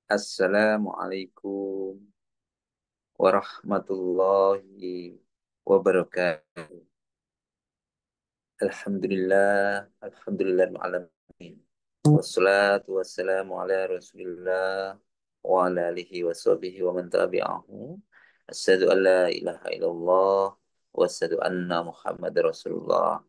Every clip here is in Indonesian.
Assalamualaikum warahmatullahi wabarakatuh. Alhamdulillah. Wassalatu wassalamu ala Rasulillah wa ala alihi wa sahbihi wa man tabi'ahu. Asyhadu an la ilaha illallah wa asyhadu anna Muhammad Rasulullah.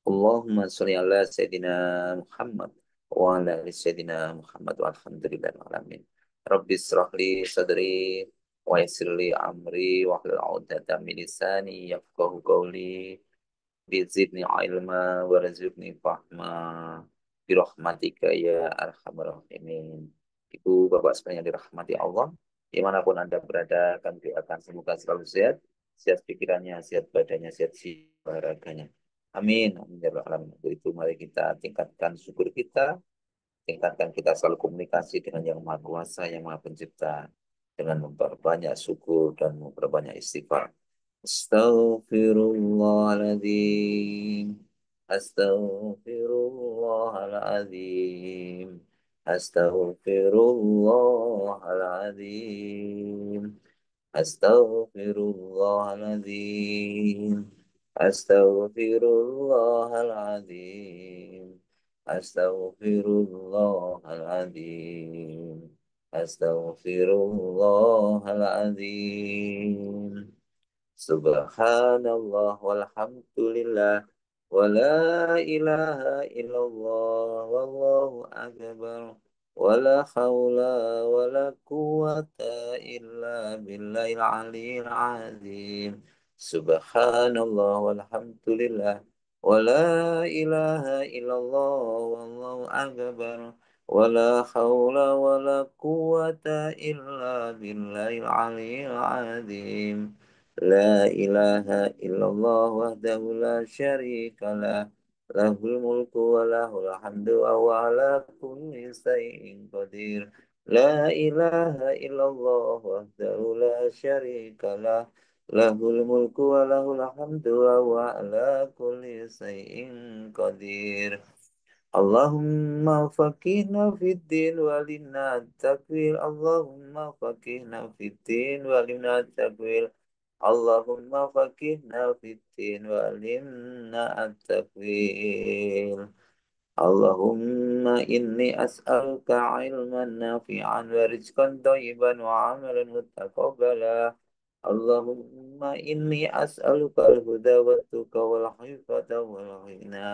Allahumma sholli ala Sayyidina Muhammad wa ala ali Sayyidina Muhammad walhamdulillah alamin. Rabbi israh li sadri wa yassir li amri wa hlul 'uqdatam min lisani yafqahu qawli. Bizidni ilma warzuqni fahma birahmatika ya arhamar rahimin. Ibu bapak sekalian yang dirahmati Allah, dimanapun anda berada, kami doakan semoga selalu sehat, sehat pikirannya, sehat badannya, sehat olahraganya. Amin. Amin ya rabbal alamin. Untuk itu mari kita tingkatkan syukur kita, tingkatkan kita selalu komunikasi dengan yang Maha Kuasa, yang Maha Pencipta, dengan memperbanyak syukur dan memperbanyak istighfar. Astaghfirullahaladzim. Astaghfirullahaladzim. Astaghfirullahaladzim. Astaghfirullahaladzim. Astaghfirullahaladzim. Astaghfirullahaladzim. Astaghfirullahaladzim. Subhanallah walhamdulillah wa la ilaha illallah wallahu akbar wa la hawla wa la quwata illa billahil aliyil azim. Subhanallah walhamdulillah wa la ilaha illallah wallahu akbar wa la hawla wa la quwata illa billahil aliyil azim. لا إله إلا الله وحده لا شريك له له الملك وله الحمد وهو على كل شيء قدير لا إله إلا الله وحده لا شريك له له الملك وله الحمد وهو على كل شيء قدير اللهم فقهنا في الدين وعلمنا التأويل اللهم فقهنا في الدين وعلمنا التأويل اللهم فقهنا في الدين وعلمنا التأويل اللهم إني أسألك علما نافعا ورزقا طيبا وعملا متقبلا اللهم إني أسألك الهدى والتقى والعفة والغنى.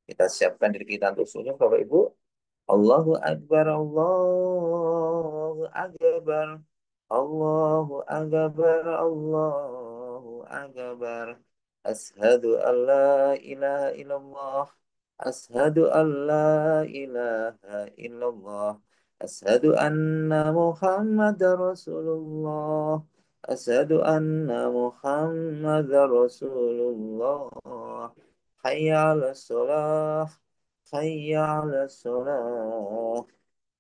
Kita siapkan diri kita untuk sujud, Bapak Ibu. Allahu Akbar, Allahu Akbar, Allahu Akbar, Allahu Akbar. Ashadu an la ilaha illallah. Ashadu an la ilaha illallah. Ashadu anna Muhammad Rasulullah. Ashadu anna Muhammad Rasulullah. Hayya ala salah. Hayya ala salah.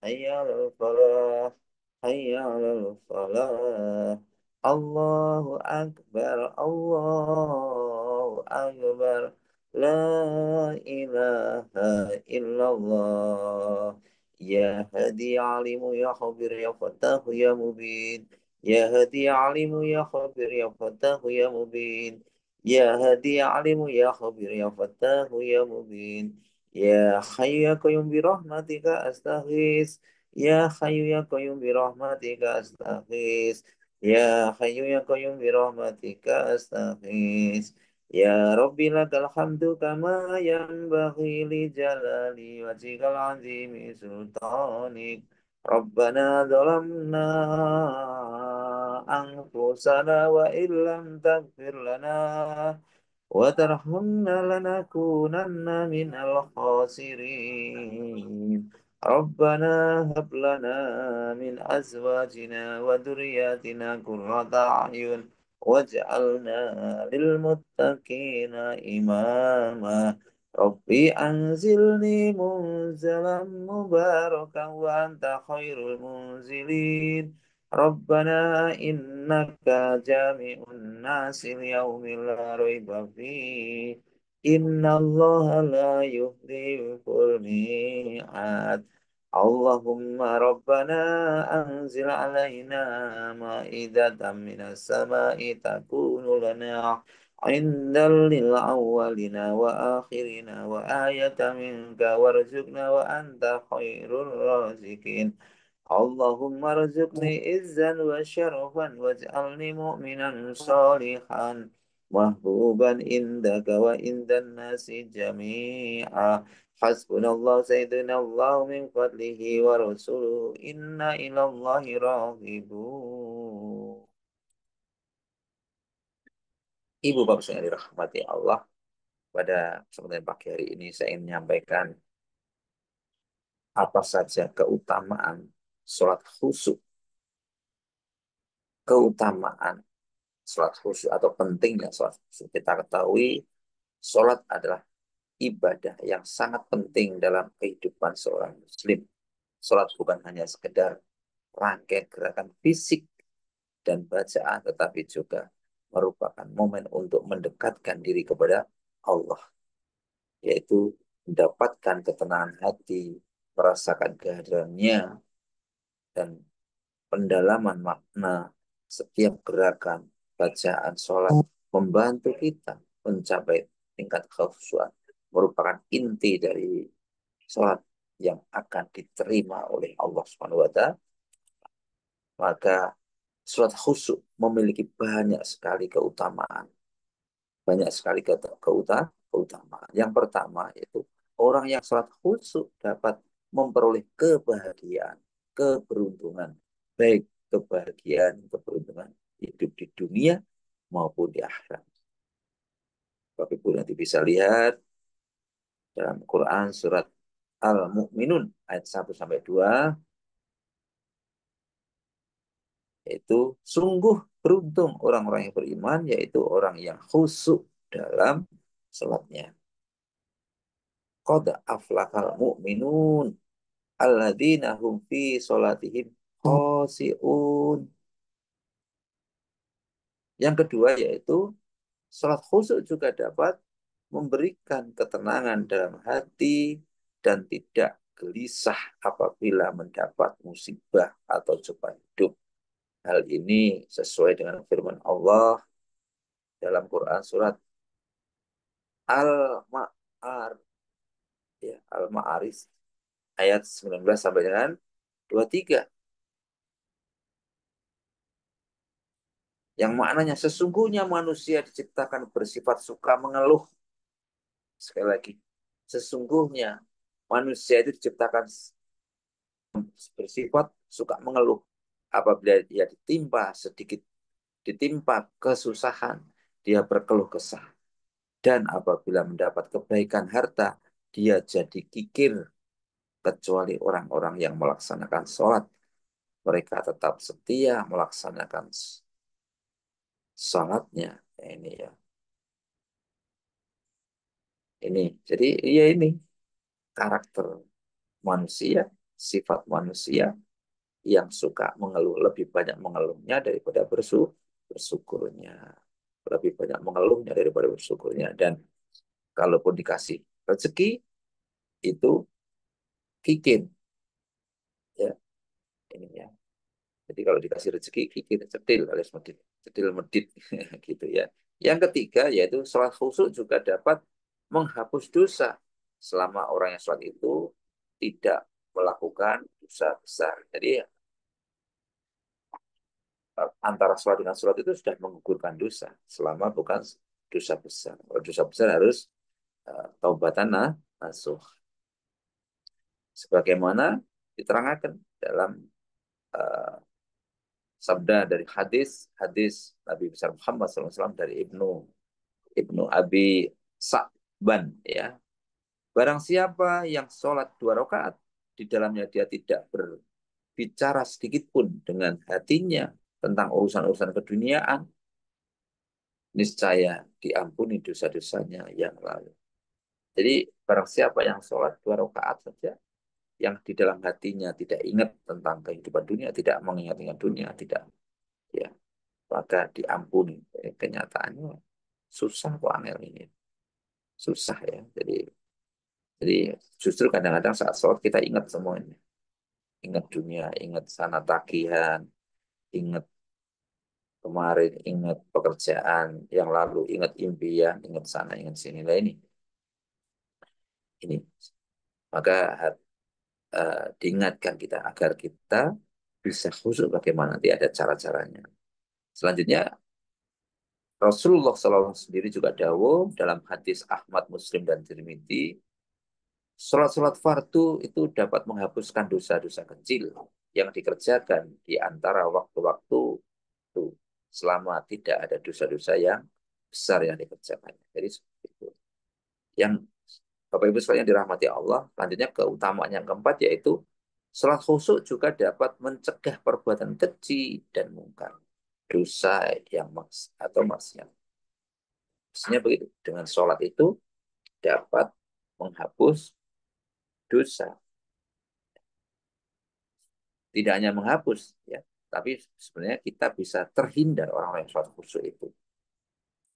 Hayya ala falah. Hayya ala falah. Allahu Akbar. Allahu Akbar. La ilaha illallah. Ya hadi alimu ya khabir ya fatahu ya mubin. Ya hadi alimu ya khabir ya fatahu ya mubin. Ya hadi alimu ya khabir ya fatahu ya mubin. Ya Hayyu ya Qayyum bi rahmatika astaghis. Ya Hayyu ya Qayyum bi rahmatika astaghis. Ya Hayyu ya Qayyum bi rahmatika astaghis. Ya Rabbi lakal hamdu kama yanbaghi li jalali wajhikal azimi sultanik. Rabbana zalamna anfusana wa illam taghfir lana وترحمنا لنكونن من الخاسرين ربنا هب لنا من أزواجنا وذرياتنا قرة أعين واجعلنا للمتقين إماما ربي أنزلني منزلا مباركا وأنت خير المنزلين ربنا إنك جامع الناس اليوم لا ريب فيه إن الله لا يخلف الميعاد اللهم ربنا أنزل علينا مائدة من السماء تكون لنا عيدا للأولين وآخرين وآية منك وارزقنا وأنت خير الرازقين اللهم ارزقني عزا وشرفا واجعلني مؤمنا صالحا محبوبا عندك وعند الناس جميعا حسبنا الله سيدنا الله من فضله ورسوله إنا إلى الله راغبون. Ibu bapak yang dirahmati Allah, pada kesempatan pagi hari ini saya ingin menyampaikan apa saja keutamaan sholat khusyuk, keutamaan sholat khusyuk atau pentingnya sholat khusyuk. Kita ketahui sholat adalah ibadah yang sangat penting dalam kehidupan seorang muslim. Sholat bukan hanya sekedar rangkaian gerakan fisik dan bacaan, tetapi juga merupakan momen untuk mendekatkan diri kepada Allah, yaitu mendapatkan ketenangan hati, merasakan kehadirannya, dan pendalaman makna setiap gerakan bacaan sholat membantu kita mencapai tingkat khusyuk, merupakan inti dari sholat yang akan diterima oleh Allah Subhanahu wa Ta'ala. Maka sholat khusyuk memiliki banyak sekali keutamaan, banyak sekali keutamaan. Yang pertama yaitu orang yang sholat khusyuk dapat memperoleh kebahagiaan, keberuntungan, baik kebahagiaan, keberuntungan hidup di dunia maupun di akhirat. Bapak Ibu nanti bisa lihat dalam Quran surat Al-Mu'minun ayat 1 sampai 2, yaitu sungguh beruntung orang-orang yang beriman, yaitu orang yang khusyuk dalam salatnya. Qad aflahal mu'minun alladzina hum fi salatihim khashi'un. Yang kedua yaitu salat khusyuk juga dapat memberikan ketenangan dalam hati dan tidak gelisah apabila mendapat musibah atau cobaan hidup. Hal ini sesuai dengan firman Allah dalam Quran surat Al-Ma'ar, ya, Al-Ma'arij ayat 19 sampai dengan 23, yang maknanya sesungguhnya manusia diciptakan bersifat suka mengeluh. Sekali lagi, sesungguhnya manusia itu diciptakan bersifat suka mengeluh. Apabila dia ditimpa kesusahan, dia berkeluh kesah. Dan apabila mendapat kebaikan harta, dia jadi kikir. Kecuali orang-orang yang melaksanakan sholat, mereka tetap setia melaksanakan sholatnya. Ini ya, ini. Jadi ya ini karakter manusia, sifat manusia yang suka mengeluh, lebih banyak mengeluhnya daripada bersyukurnya. Lebih banyak mengeluhnya daripada bersyukurnya. Dan kalaupun dikasih rezeki, itu kikir. Ya, ini ya. Jadi kalau dikasih rezeki, kikir, cetil, alias medit, cetil medit, gitu ya. Yang ketiga, yaitu sholat khusyuk juga dapat menghapus dosa selama orang yang sholat itu tidak melakukan dosa besar. Jadi antara sholat dengan sholat itu sudah menggugurkan dosa selama bukan dosa besar. Kalau dosa besar harus taubatan nasuh. Sebagaimana diterangkan dalam uh, sabda dari hadis Nabi besar Muhammad SAW dari Ibnu Abi Sa'ban, ya. Barang siapa yang sholat 2 rakaat, di dalamnya dia tidak berbicara sedikit pun dengan hatinya tentang urusan-urusan keduniaan, niscaya diampuni dosa-dosanya yang lalu. Jadi barang siapa yang sholat 2 rakaat saja, yang di dalam hatinya tidak ingat tentang kehidupan dunia, tidak mengingat-ingat dunia, tidak, ya, maka diampuni. Kenyataannya susah kok angel ini, susah ya. Jadi justru kadang-kadang saat sholat kita ingat semuanya. ingat dunia, ingat sana tagihan, ingat kemarin, ingat pekerjaan yang lalu, ingat impian, ingat sana, ingat sini. Nah ini. Maka diingatkan kita agar kita bisa khusyuk bagaimana nanti ada cara-caranya. Selanjutnya Rasulullah SAW sendiri juga dawuh dalam hadis Ahmad, Muslim, dan Tirmidzi, sholat-sholat fardu itu dapat menghapuskan dosa-dosa kecil yang dikerjakan di antara waktu-waktu itu selama tidak ada dosa-dosa yang besar yang dikerjakan. Jadi seperti itu. Yang Bapak Ibu sekalian dirahmati Allah, lanjutnya keutamaan yang keempat yaitu sholat khusyuk juga dapat mencegah perbuatan keji dan mungkar, dosa yang atau maksiat. Maksudnya begitu, dengan sholat itu dapat menghapus dosa. Tidak hanya menghapus, ya, tapi sebenarnya kita bisa terhindar orang-orang yang sholat khusyuk itu.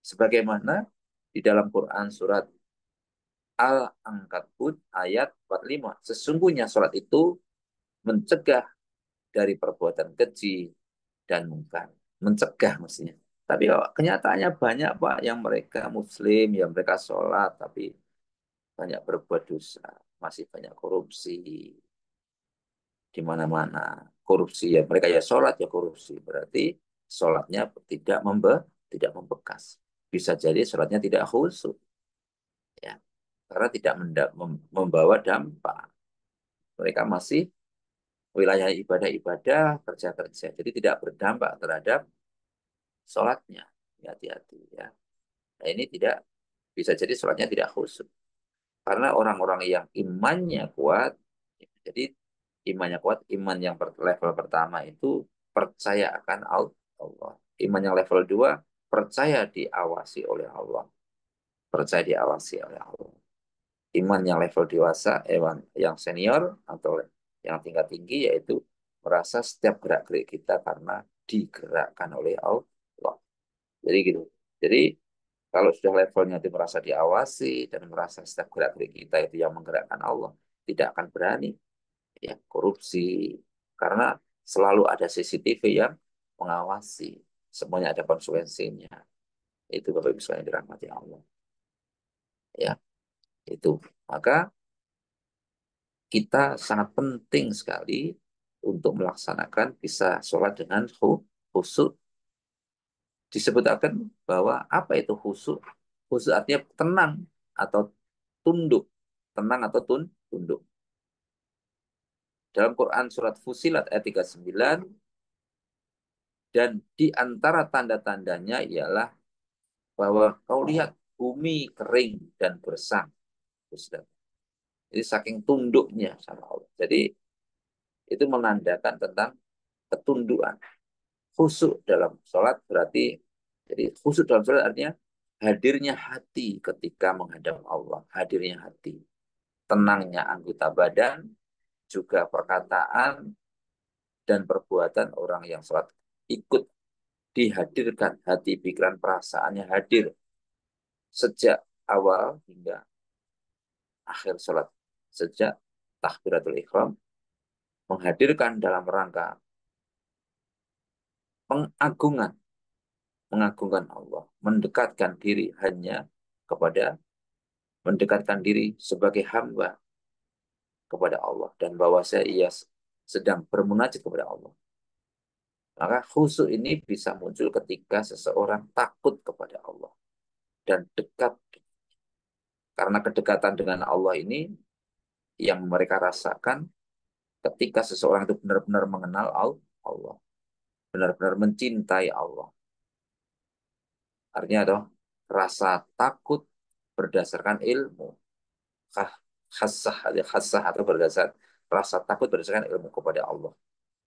Sebagaimana di dalam Quran surat Al-Ankabut ayat 45. Sesungguhnya sholat itu mencegah dari perbuatan keji dan mungkar. Mencegah mestinya. Tapi kenyataannya banyak Pak yang mereka muslim, yang mereka sholat, tapi banyak berbuat dosa. Masih banyak korupsi di mana-mana. Korupsi ya mereka ya sholat ya korupsi. Berarti sholatnya tidak membekas. Bisa jadi sholatnya tidak khusyuk. Ya. Karena tidak membawa dampak. Mereka masih wilayah ibadah-ibadah, kerja-kerja. Jadi tidak berdampak terhadap sholatnya. Hati-hati ya. Nah, ini tidak bisa jadi sholatnya tidak khusyuk. Karena orang-orang yang imannya kuat, jadi imannya kuat, iman yang level pertama itu percaya akan Allah. Iman yang level 2 percaya diawasi oleh Allah. Percaya diawasi oleh Allah. Iman yang level dewasa, yang senior atau yang tingkat tinggi yaitu merasa setiap gerak-gerik kita karena digerakkan oleh Allah. Jadi gitu. Jadi kalau sudah levelnya itu merasa diawasi dan merasa setiap gerak-gerik kita itu yang menggerakkan Allah, tidak akan berani ya korupsi karena selalu ada CCTV yang mengawasi. Semuanya ada konsekuensinya. Itu Bapak Ibu sekalian dirahmati Allah. Ya, itu. Maka kita sangat penting sekali untuk melaksanakan bisa sholat dengan khusyuk. Disebutkan bahwa apa itu khusyuk? Khusyuk artinya tenang atau tunduk. Tenang atau tunduk. Dalam Quran surat Fusilat ayat 39, dan di antara tanda-tandanya ialah bahwa kau lihat bumi kering dan gersang. Jadi saking tunduknya sama Allah. Jadi itu menandakan tentang ketundukan. Khusyuk dalam sholat berarti, jadi khusyuk dalam sholat artinya hadirnya hati ketika menghadap Allah. Hadirnya hati. Tenangnya anggota badan, juga perkataan dan perbuatan orang yang sholat ikut dihadirkan hati, pikiran, perasaannya hadir sejak awal hingga akhir sholat. Sejak takbiratul ikhram menghadirkan dalam rangka pengagungan, mengagungkan Allah, mendekatkan diri hanya kepada, mendekatkan diri sebagai hamba kepada Allah dan bahwa ia sedang bermunajat kepada Allah. Maka khusyuk ini bisa muncul ketika seseorang takut kepada Allah dan dekat. Karena kedekatan dengan Allah ini yang mereka rasakan ketika seseorang itu benar-benar mengenal Allah, benar-benar mencintai Allah. Artinya adalah rasa takut berdasarkan ilmu, khasah atau berdasar rasa takut berdasarkan ilmu kepada Allah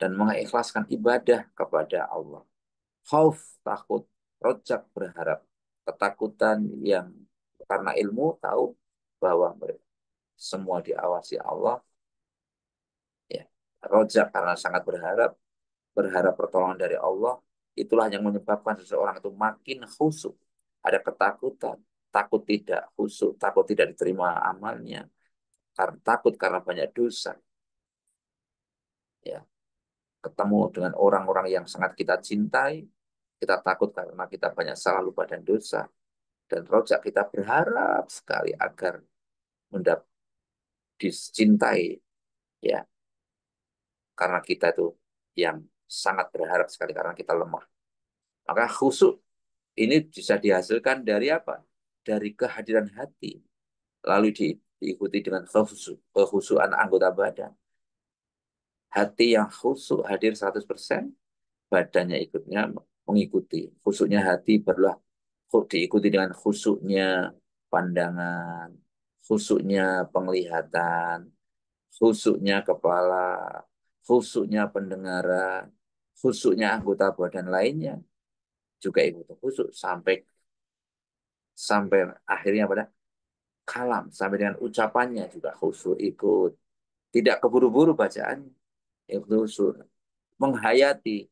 dan mengikhlaskan ibadah kepada Allah. Khauf takut, rojak berharap, ketakutan yang karena ilmu tahu bahwa semua diawasi Allah, ya. Rojak karena sangat berharap, berharap pertolongan dari Allah, itulah yang menyebabkan seseorang itu makin khusyuk. Ada ketakutan, takut tidak khusyuk, takut tidak diterima amalnya, karena takut karena banyak dosa. ya, ketemu dengan orang-orang yang sangat kita cintai, kita takut karena kita banyak salah lupa dan dosa, dan rojak kita berharap sekali agar mendapat dicintai, ya, karena kita itu yang sangat berharap sekali karena kita lemah. Maka khusyuk ini bisa dihasilkan dari apa? Dari kehadiran hati, lalu diikuti dengan kekhusyuan anggota badan. Hati yang khusyuk hadir 100%, badannya ikutnya mengikuti. Khusyuknya hati barulah diikuti dengan khusyuknya pandangan, khusyuknya penglihatan, khusyuknya kepala, khusyuknya pendengaran, khusyuknya anggota badan lainnya juga ikut khusyuk sampai sampai akhirnya pada kalam, sampai dengan ucapannya juga khusyuk ikut. Tidak keburu-buru bacaan, ikut khusyuk. Menghayati,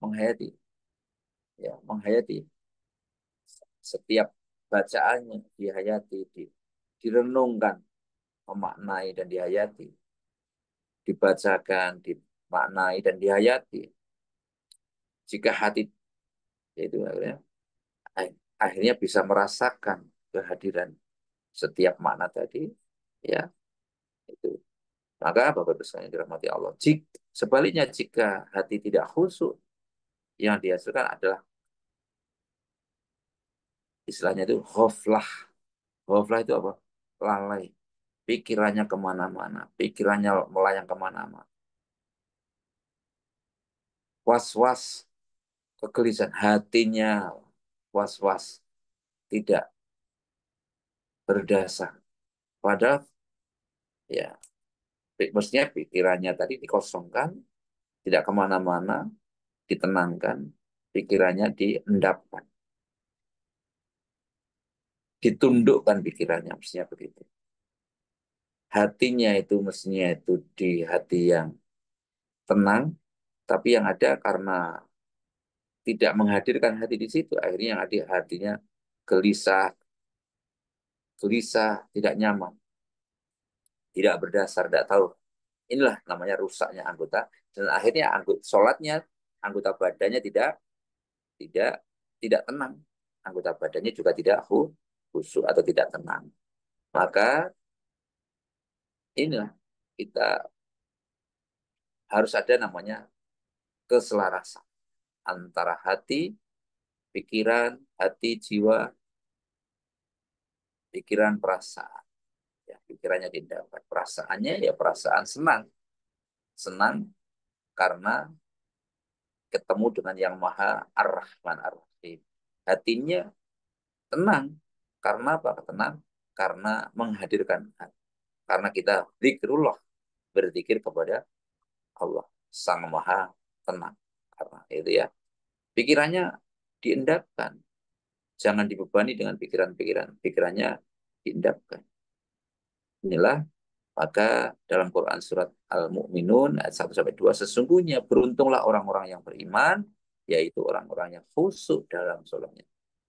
menghayati, ya, menghayati setiap bacaannya, dihayati, direnungkan, memaknai dan dihayati, dibacakan, dimaknai dan dihayati. Jika hati itu akhirnya bisa merasakan kehadiran setiap makna tadi, ya, itu. Maka Bapak Ibu sekalian dirahmati Allah. Sebaliknya jika hati tidak khusyuk, yang dihasilkan adalah istilahnya itu ghaflah. Ghaflah itu apa? Lalai. Pikirannya kemana-mana. Pikirannya melayang kemana-mana. Was-was, kegelisahan. Hatinya was-was. Tidak berdasar. Padahal ya mestinya pikirannya tadi dikosongkan, tidak kemana-mana, ditenangkan, pikirannya diendapkan, ditundukkan pikirannya, mestinya begitu. Hatinya itu mestinya itu di hati yang tenang, tapi yang ada karena tidak menghadirkan hati di situ, akhirnya yang ada hatinya gelisah, gelisah, tidak nyaman, tidak berdasar, tidak tahu. Inilah namanya rusaknya anggota, dan akhirnya sholatnya, anggota badannya tidak tidak tenang, anggota badannya juga tidak khusyuk atau tidak tenang. Maka inilah kita harus ada namanya keselarasan antara hati, pikiran, hati, jiwa, pikiran, perasaan. Ya, pikirannya didapat, perasaannya ya perasaan senang, senang karena ketemu dengan yang Maha Ar-Rahman Ar-Rahim. Hatinya tenang karena apa? Tenang karena menghadirkan hati. Karena kita zikrullah, berzikir kepada Allah Sang Maha Tenang. Karena itu ya, pikirannya diendapkan. Jangan dibebani dengan pikiran-pikiran. Pikirannya diendapkan. Inilah maka dalam Quran surat Al-Mu'minun ayat 1 sampai 2 sesungguhnya beruntunglah orang-orang yang beriman, yaitu orang-orang yang khusyuk dalam sholatnya.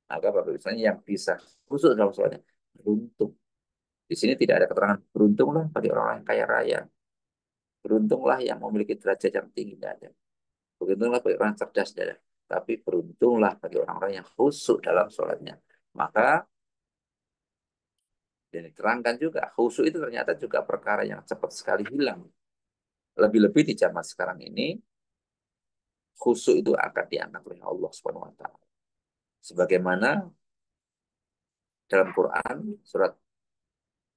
Maka Bapak Ibu yang bisa khusyuk dalam sholatnya beruntung. Di sini tidak ada keterangan beruntunglah bagi orang yang kaya raya, beruntunglah yang memiliki derajat yang tinggi, tidak ada. Beruntunglah bagi orang yang cerdas, tidak ada. Tapi beruntunglah bagi orang-orang yang khusyuk dalam sholatnya. Maka dan diterangkan juga khusyuk itu ternyata juga perkara yang cepat sekali hilang. Lebih-lebih di zaman sekarang ini, khusyuk itu akan diangkat oleh Allah Subhanahu wa taala. Sebagaimana dalam Quran surat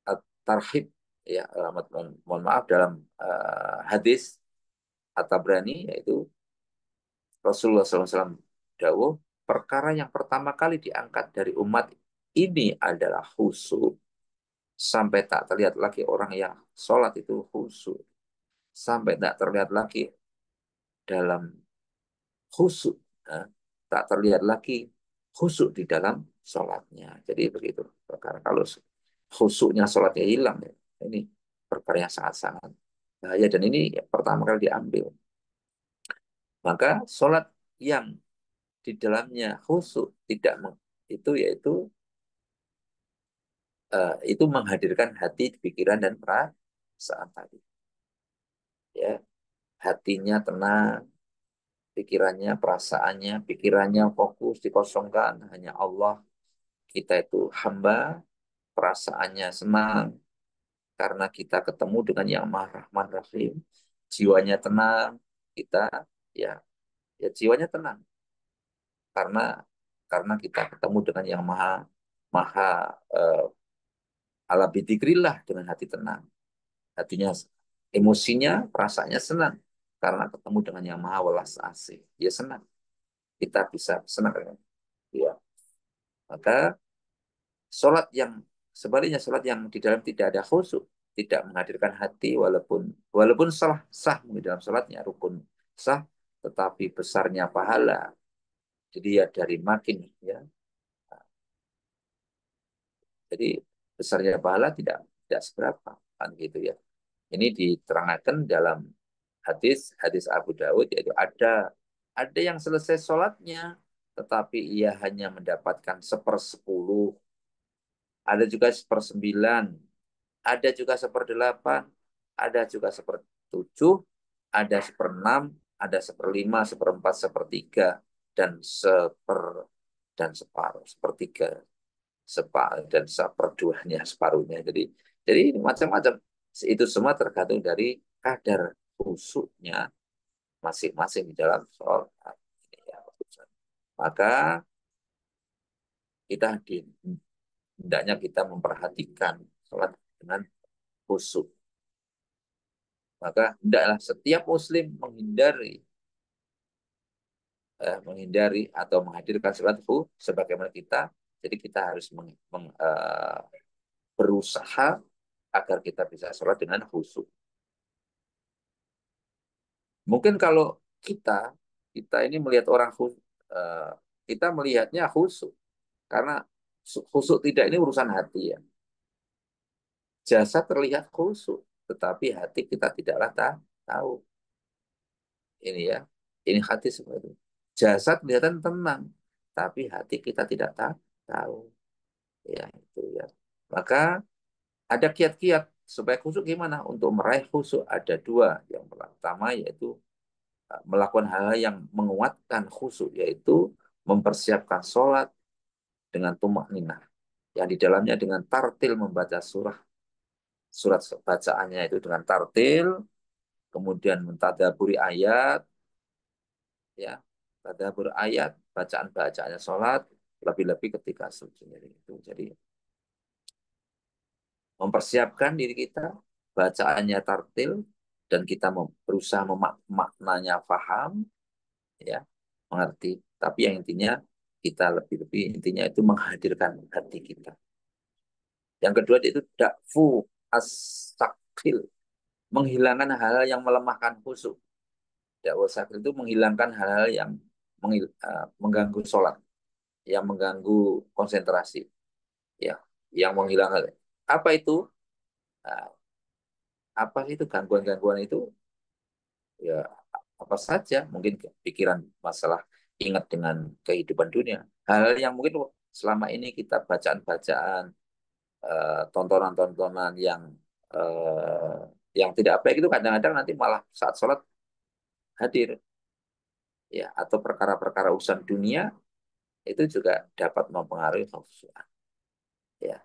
At-Tarhib, ya, mohon maaf, dalam hadis At-Tabrani, yaitu Rasulullah SAW dawuh, perkara yang pertama kali diangkat dari umat ini adalah khusyuk, sampai tak terlihat lagi orang yang sholat itu khusyuk, sampai tak terlihat lagi dalam khusyuk, nah, tak terlihat lagi khusyuk di dalam sholatnya. Jadi begitu. Karena kalau khusyuknya sholatnya hilang, ya, ini perkara yang sangat-sangat bahaya. Dan ini pertama kali diambil. Maka sholat yang di dalamnya khusyuk tidak itu yaitu itu menghadirkan hati, pikiran dan perasaan tadi. Ya. hatinya tenang, pikirannya, perasaannya, pikirannya fokus dikosongkan hanya Allah. Kita itu hamba, perasaannya senang karena kita ketemu dengan Yang Maha Rahman Rahim. Jiwanya tenang, kita ya ya jiwanya tenang karena kita ketemu dengan Yang Maha Maha eh, ala bidzikrillah dengan hati tenang. Hatinya emosinya, perasaannya senang karena ketemu dengan Yang Maha Welas Asih. Dia senang. Kita bisa senang kan? Ya. Maka sholat yang sebaliknya sholat yang di dalam tidak ada khusyuk, tidak menghadirkan hati walaupun walaupun salah sah di dalam sholatnya rukun sah, tetapi besarnya pahala. Jadi ya dari makin ya. Jadi besarnya pahala tidak seberapa kan gitu ya. Ini diterangkan dalam hadis hadis Abu Dawud, yaitu ada yang selesai sholatnya tetapi ia hanya mendapatkan sepersepuluh, ada juga sepersembilan, ada juga seperdelapan, ada juga sepertujuh, ada seperenam, ada seperlima, seperempat, sepertiga, dan separuh, sepertiga, dan seperduanya, separuhnya. Jadi macam-macam. Itu semua tergantung dari kadar khusyuknya masing-masing di dalam sholat. Ya, maka kita hendaknya kita memperhatikan sholat dengan khusyuk. Maka hendaklah setiap muslim menghindari atau menghadirkan sholat sebagaimana kita. Jadi kita harus berusaha agar kita bisa sholat dengan khusyuk. Mungkin kalau kita kita ini melihat orang khusyuk, kita melihatnya khusyuk karena khusyuk tidak ini urusan hati ya. Jasad terlihat khusyuk, tetapi hati kita tidaklah tahu. Ini ya, ini hati seperti itu. Jasad kelihatan tenang, tapi hati kita tidak tahu. Ya itu ya. Maka ada kiat-kiat supaya khusyuk gimana? Untuk meraih khusyuk ada dua. Yang pertama yaitu melakukan hal-hal yang menguatkan khusyuk, yaitu mempersiapkan sholat dengan tumak ninah. Yang di dalamnya dengan tartil membaca surat bacaannya itu dengan tartil, kemudian mentadaburi ayat, ya, tadabur ayat, bacaan-bacaannya sholat, lebih-lebih ketika sujud itu. Jadi mempersiapkan diri kita, bacaannya tartil, dan kita berusaha memaknanya paham, ya, mengerti. Tapi yang intinya kita lebih-lebih intinya itu menghadirkan hati kita. Yang kedua itu dakfu as-sakil, menghilangkan hal-hal yang melemahkan khusyuk. Dakfu as-sakil itu menghilangkan hal-hal yang mengganggu sholat, yang mengganggu konsentrasi, ya, yang menghilangkan. Apa itu? Nah, apa itu gangguan-gangguan itu? Ya, apa saja, mungkin pikiran masalah ingat dengan kehidupan dunia. Hal yang mungkin selama ini kita bacaan-bacaan, tontonan-tontonan eh, yang tidak baik itu kadang-kadang nanti malah saat sholat hadir, ya, atau perkara-perkara urusan dunia itu juga dapat mempengaruhi khusyuan. Ya.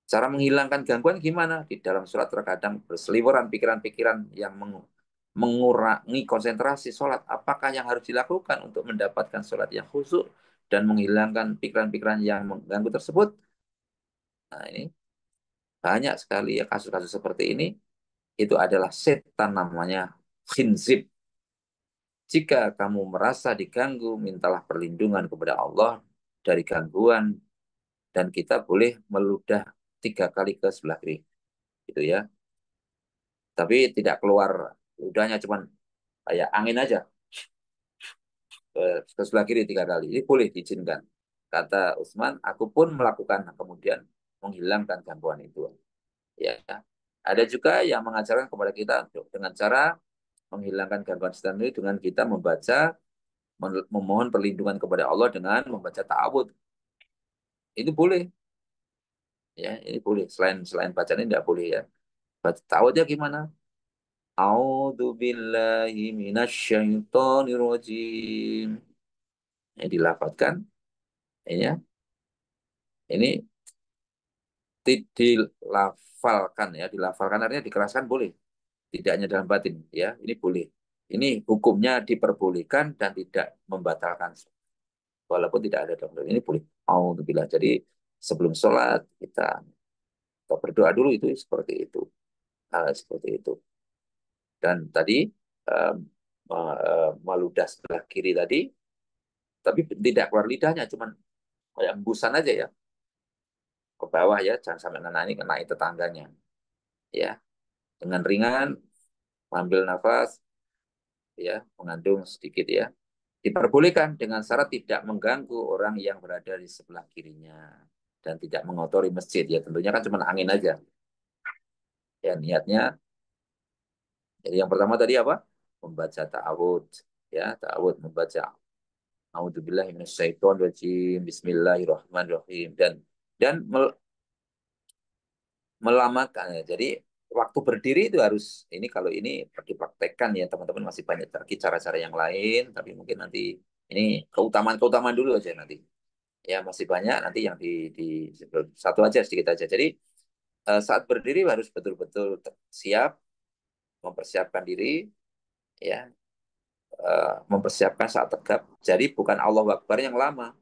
Cara menghilangkan gangguan gimana? Di dalam sholat terkadang berseliweran pikiran-pikiran yang mengurangi konsentrasi sholat. Apakah yang harus dilakukan untuk mendapatkan sholat yang khusyuk dan menghilangkan pikiran-pikiran yang mengganggu tersebut? Nah, ini banyak sekali ya kasus-kasus seperti ini. Itu adalah setan namanya khinzib. Jika kamu merasa diganggu, mintalah perlindungan kepada Allah dari gangguan, dan kita boleh meludah 3 kali ke sebelah kiri, gitu ya. Tapi tidak keluar ludahnya, cuman kayak angin aja ke sebelah kiri 3 kali. Ini boleh diizinkan. Kata Utsman, aku pun melakukan kemudian menghilangkan gangguan itu. Ya, ada juga yang mengajarkan kepada kita dengan cara menghilangkan gangguan setan itu dengan kita membaca, memohon perlindungan kepada Allah dengan membaca ta'awud. Itu boleh, ya, ini boleh. Selain selain bacaan ini tidak boleh ya. Baca ta'awudnya gimana? A'udzu billahi minasyaitonir rajim. Ini dilafadzkan, ini ya. Ini dilafalkan ya, dilafalkan artinya dikeraskan boleh, tidak hanya dalam batin ya, ini boleh. Ini hukumnya diperbolehkan dan tidak membatalkan walaupun tidak ada dalam ini boleh. Alhamdulillah. Jadi sebelum sholat kita berdoa dulu itu seperti itu, hal seperti itu. Dan tadi um, meludah sebelah kiri tadi, tapi tidak keluar lidahnya, cuman kayak embusan aja ya ke bawah ya, jangan sampai ini kena tetangganya ya. Dengan ringan, ambil nafas ya, mengandung sedikit ya. Diperbolehkan dengan syarat tidak mengganggu orang yang berada di sebelah kirinya dan tidak mengotori masjid ya. Tentunya kan cuma angin aja. Ya niatnya. Jadi yang pertama tadi apa? Membaca ta'awud ya, ta'awud membaca A'udzubillahi minasyaitonirrajim, Bismillahirrahmanirrahim dan melamakan ya. Jadi waktu berdiri itu harus ini kalau ini dipraktekkan ya teman-teman masih banyak lagi cara-cara yang lain tapi mungkin nanti ini keutamaan-keutamaan dulu aja nanti. Ya masih banyak nanti yang di satu aja sedikit aja. Jadi saat berdiri harus betul-betul siap mempersiapkan diri ya, mempersiapkan saat tegap. Jadi bukan Allahu Akbar yang lama.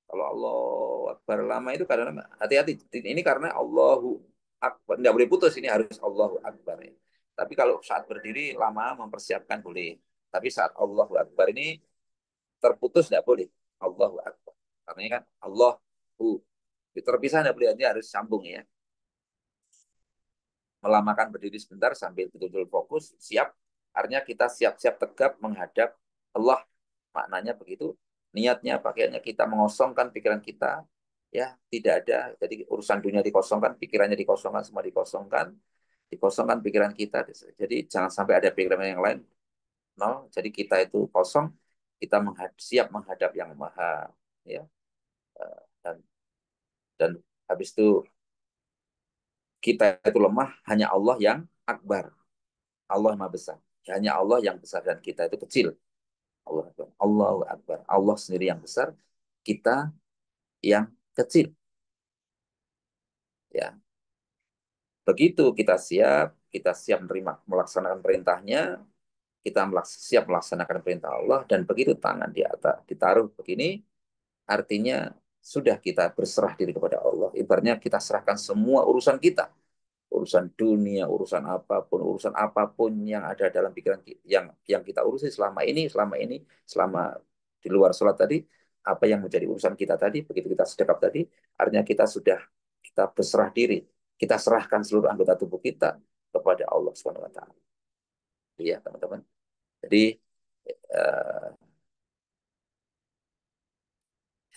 Kalau Allahu Akbar lama itu karena hati-hati. Ini karena Allahu Akbar tidak boleh putus, ini harus Allahu Akbar ya. Tapi kalau saat berdiri lama mempersiapkan boleh. Tapi saat Allahu Akbar ini terputus tidak boleh. Allahu Akbar. Karena ini kan Allahu terpisah tidak boleh, nanti harus sambung ya. Melamakan berdiri sebentar sambil betul-betul fokus, siap. Artinya kita siap-siap tegap menghadap Allah. Maknanya begitu. Niatnya, pakaiannya kita mengosongkan pikiran kita. Ya, tidak ada. Jadi urusan dunia dikosongkan, pikirannya dikosongkan, semua dikosongkan. Dikosongkan pikiran kita. Jadi jangan sampai ada pikiran yang lain. Nol. Jadi kita itu kosong, kita siap menghadap yang maha. Ya, dan dan habis itu kita itu lemah, hanya Allah yang akbar. Allah Maha Besar. Hanya Allah yang besar dan kita itu kecil. Allah Akbar. Allahu Akbar. Allah sendiri yang besar, kita yang kecil. Ya, begitu kita siap menerima melaksanakan perintahnya, kita siap melaksanakan perintah Allah dan begitu tangan di atas ditaruh begini, artinya sudah kita berserah diri kepada Allah. Ibaratnya kita serahkan semua urusan kita, urusan dunia, urusan apapun yang ada dalam pikiran yang kita urusi selama di luar sholat tadi, apa yang menjadi urusan kita tadi, begitu kita sedekap tadi, artinya kita berserah diri, kita serahkan seluruh anggota tubuh kita kepada Allah Subhanahu Wa Taala. Iya, teman-teman. Jadi eh,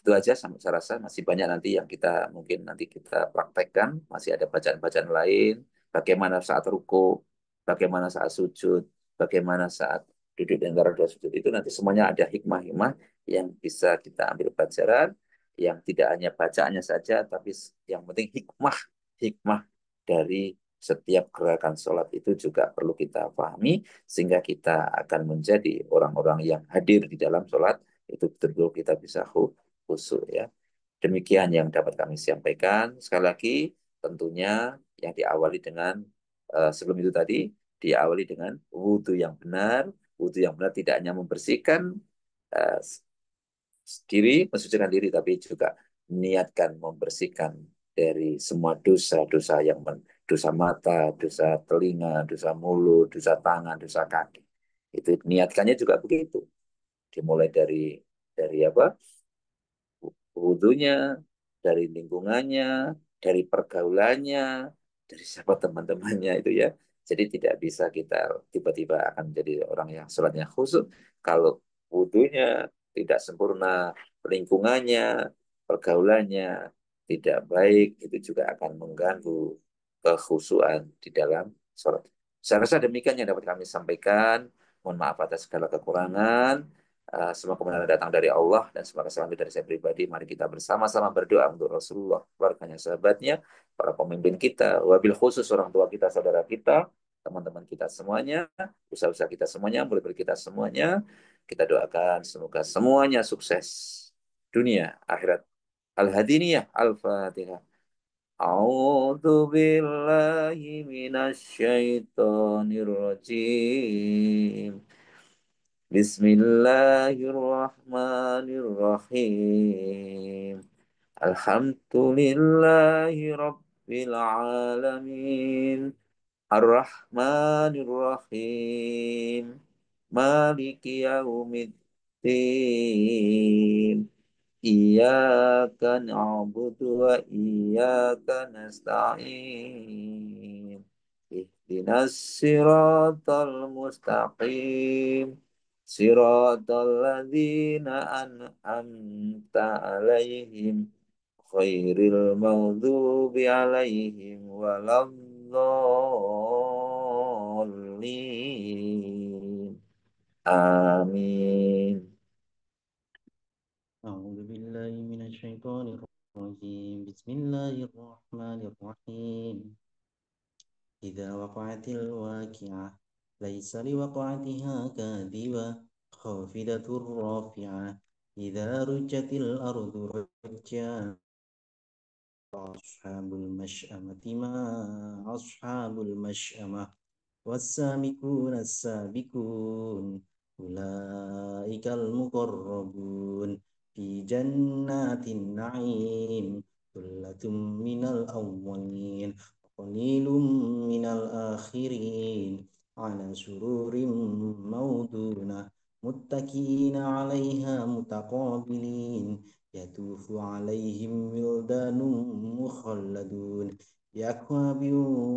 itu aja saya rasa masih banyak nanti yang kita mungkin nanti kita praktekkan, masih ada bacaan-bacaan lain, bagaimana saat ruku, bagaimana saat sujud, bagaimana saat duduk di antara dua sujud itu nanti semuanya ada hikmah-hikmah yang bisa kita ambil pelajaran, yang tidak hanya bacaannya saja tapi yang penting hikmah dari setiap gerakan sholat itu juga perlu kita pahami sehingga kita akan menjadi orang-orang yang hadir di dalam sholat itu betul-betul kita bisa khusyuk ya. Demikian yang dapat kami sampaikan. Sekali lagi, tentunya yang diawali dengan sebelum itu tadi diawali dengan wudhu yang benar. Wudhu yang benar tidak hanya membersihkan uh, diri, mensucikan diri, tapi juga niatkan membersihkan dari semua dosa-dosa dosa mata, dosa telinga, dosa mulut, dosa tangan, dosa kaki. Itu niatkannya juga begitu. Dimulai dari apa? Wudhunya, dari lingkungannya, dari pergaulannya, dari siapa teman-temannya itu ya. Jadi tidak bisa kita tiba-tiba akan menjadi orang yang sholatnya khusyuk kalau wudhunya tidak sempurna, lingkungannya, pergaulannya tidak baik, itu juga akan mengganggu kekhusyuan di dalam sholat. Saya rasa demikian yang dapat kami sampaikan. Mohon maaf atas segala kekurangan. Semua kebenaran datang dari Allah dan semua kesalahan dari saya pribadi. Mari kita bersama-sama berdoa untuk Rasulullah, keluarganya, sahabatnya, para pemimpin kita, wabil khusus orang tua kita, saudara kita, teman-teman kita semuanya, usaha-usaha kita semuanya, murid-murid kita semuanya. Kita doakan semoga semuanya sukses dunia, akhirat. Al-Hadiniyah, Al-Fatihah. A'udzu billahi minasy syaithanir rajim. Bismillahirrahmanirrahim. Alhamdulillahi rabbil alamin. Ar-Rahmanir-Rahim. Maliki yaumiddin. Iyyaka na'budu wa iyyaka nasta'in. Ihdinas siratal mustaqim. Siratal ladzina an'amta alaihim. Khairil maghdubi alaihim waladdallin. Amin. أعوذ بالله من الشيطان الرجيم بسم الله الرحمن الرحيم إذا وقعت الواقعة ليس لوقعتها كاذبة خافضة رافعة إذا رجت الأرض رجا أصحاب المشأمة ما أصحاب المشأمة والسابقون السابقون أولئك المقربون في جنات النعيم ثلة من الأولين وقليل من الآخرين على سرور موضونة متكئين عليها متقابلين يطوف عليهم ولدان مخلدون بأكواب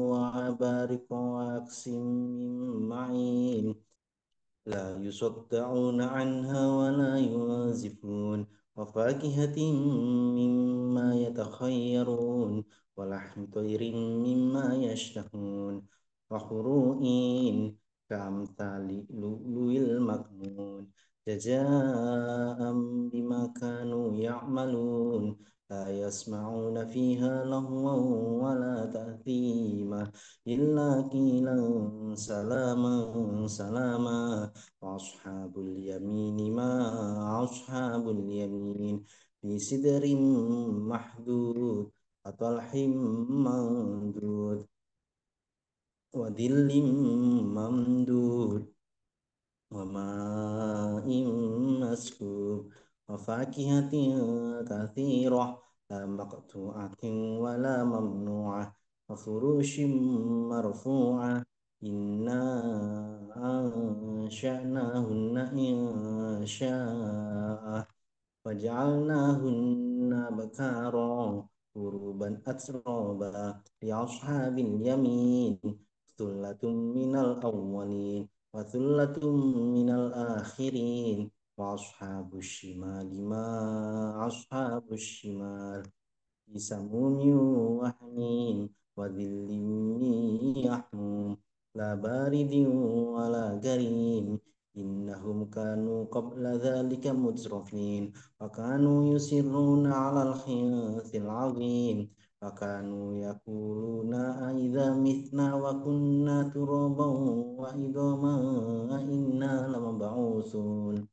وعبارق وأكس من معين لا يصدعون عنها ولا ينزفون وفاكهة مما يتخيرون ولحم طير مما يشتهون وحروء كأمثال لؤلؤ المكنون جزاء بما كانوا يعملون لا يسمعون فيها لغوا ولا تأثيما إلا قيلا سلاما سلاما وأصحاب اليمين ما أصحاب اليمين في سدر محدود وطلح منضود وظل ممدود وماء مسكوب وفاكهة كثيرة لا مقطوعة ولا ممنوعة وفروش مرفوعة إنا أنشأناهن إن شاء وجعلناهن بكارا غروبا أترابا لأصحاب اليمين ثلة من الأولين وثلة من الآخرين وأصحاب الشمال ما أصحاب الشمال في سموم وحميم وظل من يحموم لا بارد ولا كريم إنهم كانوا قبل ذلك مترفين وكانوا يصرون على الحنث العظيم وكانوا يقولون أئذا متنا وكنا ترابا وعظاما أئنا لمبعوثون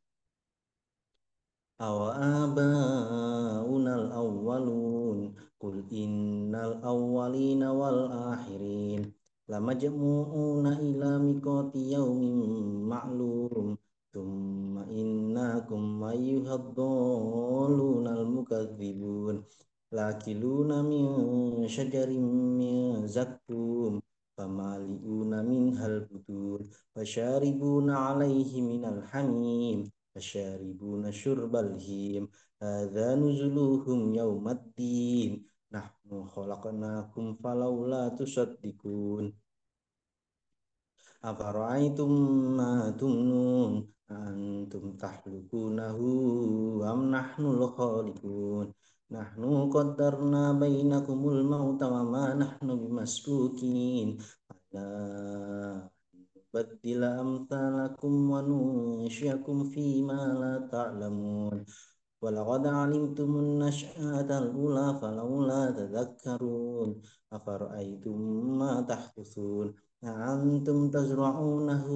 أوآباؤنا الأولون قل إن الأولين والآخرين لمجموعون إلى ميقات يوم معلوم ثم إنكم أيها الضالون المكذبون لآكلون من شجر من زقوم فمالئون منها البطون وشاربون عليه من الحميم فشاربون شرب الهيم هذا نزلهم يوم الدين نحن خلقناكم فلولا تصدقون أفرأيتم ما تمنون أنتم تخلقونه أم نحن الخالقون نحن قدرنا بينكم الموت وما نحن بمسبوقين على نبدل أمثالكم وننشئكم فيما لا تعلمون ولقد علمتم النشأة الأولى فلولا تذكرون أفرأيتم ما تحدثون أأنتم تزرعونه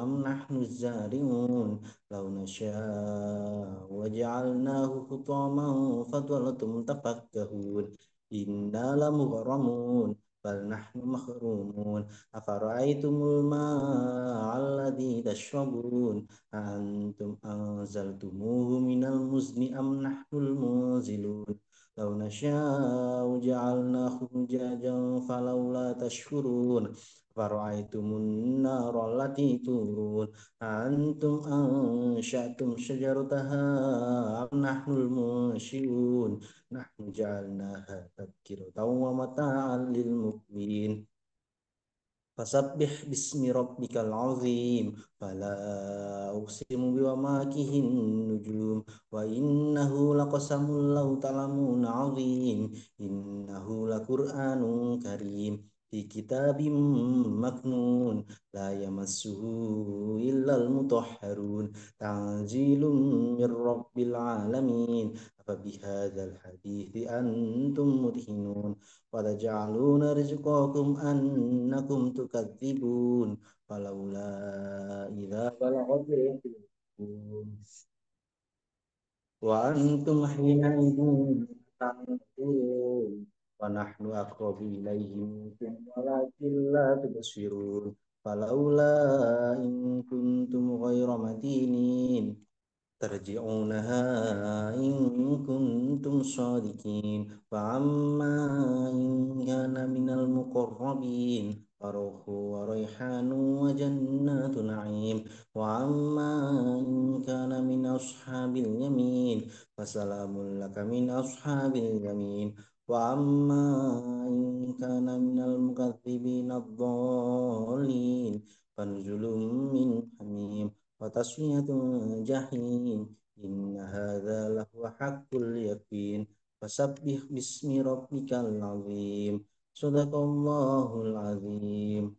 أم نحن الزارعون لو نشاء وجعلناه حطاما فظلتم تفكهون إنا لمغرمون بل نحن محرومون أفرأيتم الماء الذي تشربون أأنتم أنزلتموه من المزن أم نحن المنزلون لو نشاء جعلناه أجاجا فلولا تشكرون فرأيتم النار التي تورون أأنتم أنشأتم شجرتها أم نحن المنشئون نحن جعلناها تذكرة ومتاعا للمقوين فسبح باسم ربك العظيم فلا أقسم بمواقع النجوم وإنه لقسم لو تعلمون عظيم إنه لقرآن كريم في كتاب مكنون لا يمسه إلا المطهرون تنزيل من رب العالمين فبهذا الحديث أنتم مدهنون وتجعلون رزقكم أنكم تكذبون فلولا إذا بلغت الحلقوم وأنتم حينئذ تنظرون ونحن أقرب إليه منكم ولكن لا تبصرون فلولا إن كنتم غير مدينين ترجعونها إن كنتم صادقين فأما إن كان من المقربين فروح وريحان وجنات نعيم وأما إن كان من أصحاب اليمين فسلام لك من أصحاب اليمين وأما إن كان من المكذبين الضالين فنزل من حميم وتصفية جحيم إن هذا لهو حق اليقين فسبح باسم ربك العظيم صدق الله العظيم